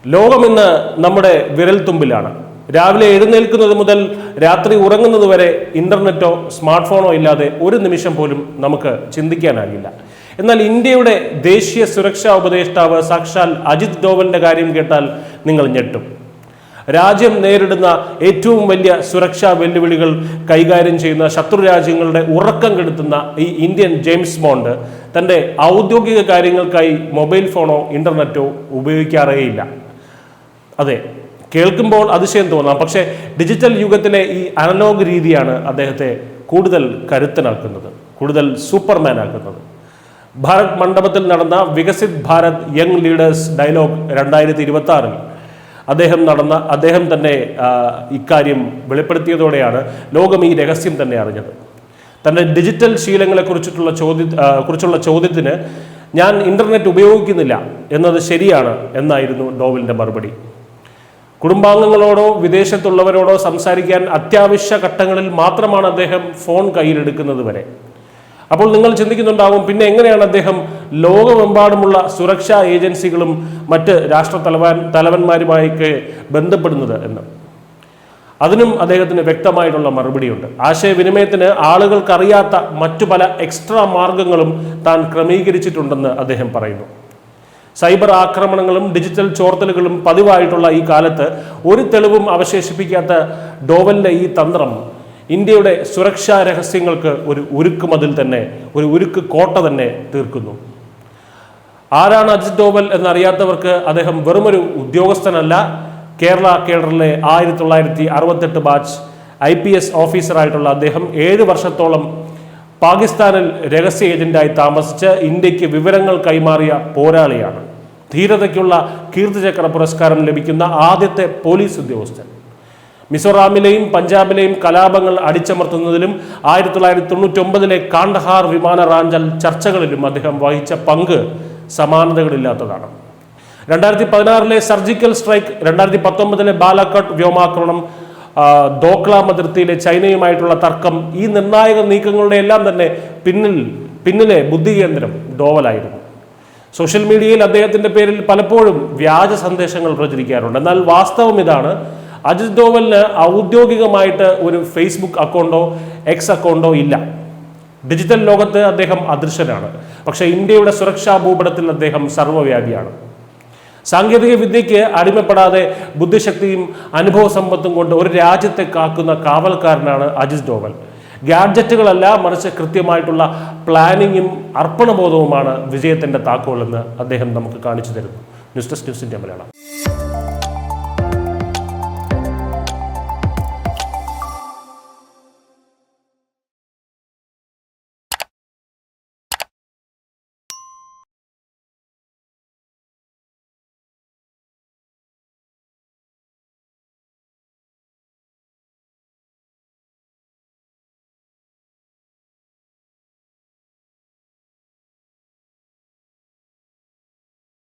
ലോകമിന്ന് നമ്മുടെ വിരൽത്തുമ്പിലാണ്. രാവിലെ എഴുന്നേൽക്കുന്നത് മുതൽ രാത്രി ഉറങ്ങുന്നത് വരെ ഇന്റർനെറ്റോ സ്മാർട്ട് ഫോണോ ഇല്ലാതെ ഒരു നിമിഷം പോലും നമുക്ക് ചിന്തിക്കാനാകില്ല. എന്നാൽ ഇന്ത്യയുടെ ദേശീയ സുരക്ഷാ ഉപദേഷ്ടാവ് സാക്ഷാൽ അജിത് ഡോവലിന്റെ കാര്യം കേട്ടാൽ നിങ്ങൾ ഞെട്ടും. രാജ്യം നേരിടുന്ന ഏറ്റവും വലിയ സുരക്ഷാ വെല്ലുവിളികൾ കൈകാര്യം ചെയ്യുന്ന ശത്രു രാജ്യങ്ങളുടെ ഉറക്കം കെടുത്തുന്ന ഈ ഇന്ത്യൻ ജെയിംസ് ബോണ്ട് തൻ്റെ ഔദ്യോഗിക കാര്യങ്ങൾക്കായി മൊബൈൽ ഫോണോ ഇന്റർനെറ്റോ ഉപയോഗിക്കാറേയില്ല. അതെ, കേൾക്കുമ്പോൾ അതിശയം തോന്നാം. പക്ഷേ ഡിജിറ്റൽ യുഗത്തിലെ ഈ അനലോഗ് രീതിയാണ് അദ്ദേഹത്തെ കൂടുതൽ കരുത്തനാക്കുന്നത്, കൂടുതൽ സൂപ്പർമാൻ ആക്കുന്നത്. ഭാരത് മണ്ഡപത്തിൽ നടന്ന Viksit Bharat young leaders dialogue 2026 അദ്ദേഹം തന്നെ ഇക്കാര്യം വെളിപ്പെടുത്തിയതോടെയാണ് ലോകം ഈ രഹസ്യം തന്നെ അറിഞ്ഞത്. തൻ്റെ ഡിജിറ്റൽ ശീലങ്ങളെ കുറിച്ചുള്ള ചോദ്യത്തിന് ഞാൻ ഇന്റർനെറ്റ് ഉപയോഗിക്കുന്നില്ല എന്നത് ശരിയാണ് എന്നായിരുന്നു ഡോവലിന്റെ മറുപടി. കുടുംബാംഗങ്ങളോടോ വിദേശത്തുള്ളവരോടോ സംസാരിക്കാൻ അത്യാവശ്യ ഘട്ടങ്ങളിൽ മാത്രമാണ് അദ്ദേഹം ഫോൺ കയ്യിലെടുക്കുന്നത് വരെ. അപ്പോൾ നിങ്ങൾ ചിന്തിക്കുന്നുണ്ടാവും, പിന്നെ എങ്ങനെയാണ് അദ്ദേഹം ലോകമെമ്പാടുമുള്ള സുരക്ഷാ ഏജൻസികളും മറ്റ് രാഷ്ട്ര തലവന്മാരുമായൊക്കെ ബന്ധപ്പെടുന്നത് എന്ന്. അതിനും അദ്ദേഹത്തിന് വ്യക്തമായിട്ടുള്ള മറുപടിയുണ്ട്. ആശയവിനിമയത്തിന് ആളുകൾക്കറിയാത്ത മറ്റു പല എക്സ്ട്രാ മാർഗങ്ങളും താൻ ക്രമീകരിച്ചിട്ടുണ്ടെന്ന് അദ്ദേഹം പറയുന്നു. സൈബർ ആക്രമണങ്ങളും ഡിജിറ്റൽ ചോർത്തലുകളും പതിവായിട്ടുള്ള ഈ കാലത്ത് ഒരു തെളിവും അവശേഷിപ്പിക്കാത്ത ഡോവലിന്റെ ഈ തന്ത്രം ഇന്ത്യയുടെ സുരക്ഷാ രഹസ്യങ്ങൾക്ക് ഒരു ഉരുക്കുമതിൽ തന്നെ, ഒരു ഉരുക്ക് കോട്ട തന്നെ തീർക്കുന്നു. ആരാണ് അജിത് ഡോവൽ എന്നറിയാത്തവർക്ക് അദ്ദേഹം വെറുമൊരു ഉദ്യോഗസ്ഥനല്ല. കേരള കേഡറിലെ 1968 ബാച്ച് IPS ഓഫീസറായിട്ടുള്ള അദ്ദേഹം 7 വർഷത്തോളം പാകിസ്ഥാനിൽ രഹസ്യ ഏജന്റായി താമസിച്ച് ഇന്ത്യക്ക് വിവരങ്ങൾ കൈമാറിയ പോരാളിയാണ്. ധീരതയ്ക്കുള്ള കീർത്തിചക്ര പുരസ്കാരം ലഭിക്കുന്ന ആദ്യത്തെ പോലീസ് ഉദ്യോഗസ്ഥൻ. മിസോറാമിലെയും പഞ്ചാബിലെയും കലാപങ്ങൾ അടിച്ചമർത്തുന്നതിലും 1999 കാണ്ഡഹാർ വിമാന റാഞ്ചൽ ചർച്ചകളിലും അദ്ദേഹം വഹിച്ച പങ്ക് സമാനതകളില്ലാത്തതാണ്. 2016 സർജിക്കൽ സ്ട്രൈക്ക്, 2019 ബാലാക്കോട്ട് വ്യോമാക്രമണം, ദോക്ലാം അതിർത്തിയിലെ ചൈനയുമായിട്ടുള്ള തർക്കം, ഈ നിർണായക നീക്കങ്ങളുടെ എല്ലാം തന്നെ പിന്നിലെ ബുദ്ധികേന്ദ്രം ഡോവലായിരുന്നു. സോഷ്യൽ മീഡിയയിൽ അദ്ദേഹത്തിന്റെ പേരിൽ പലപ്പോഴും വ്യാജ സന്ദേശങ്ങൾ പ്രചരിക്കാറുണ്ട്. എന്നാൽ വാസ്തവം ഇതാണ്, അജിത് ഡോവലിന് ഔദ്യോഗികമായിട്ട് ഒരു ഫേസ്ബുക്ക് അക്കൗണ്ടോ എക്സ് അക്കൗണ്ടോ ഇല്ല. ഡിജിറ്റൽ ലോകത്ത് അദ്ദേഹം അദൃശ്യനാണ്. പക്ഷേ ഇന്ത്യയുടെ സുരക്ഷാ ഭൂപടത്തിൽ അദ്ദേഹം സർവ്വവ്യാപിയാണ്. സാങ്കേതിക വിദ്യയ്ക്ക് അടിമപ്പെടാതെ ബുദ്ധിശക്തിയും അനുഭവ സമ്പത്തും കൊണ്ട് ഒരു രാജ്യത്തെ കാക്കുന്ന കാവൽക്കാരനാണ് അജിത് ഡോവൽ. ഗാഡ്ജറ്റുകളല്ല, മറിച്ച് കൃത്യമായിട്ടുള്ള പ്ലാനിങ്ങും അർപ്പണബോധവുമാണ് വിജയത്തിന്റെ താക്കോൽ എന്ന് അദ്ദേഹം നമുക്ക് കാണിച്ചു തരുന്നു. News desk news India Malayalam.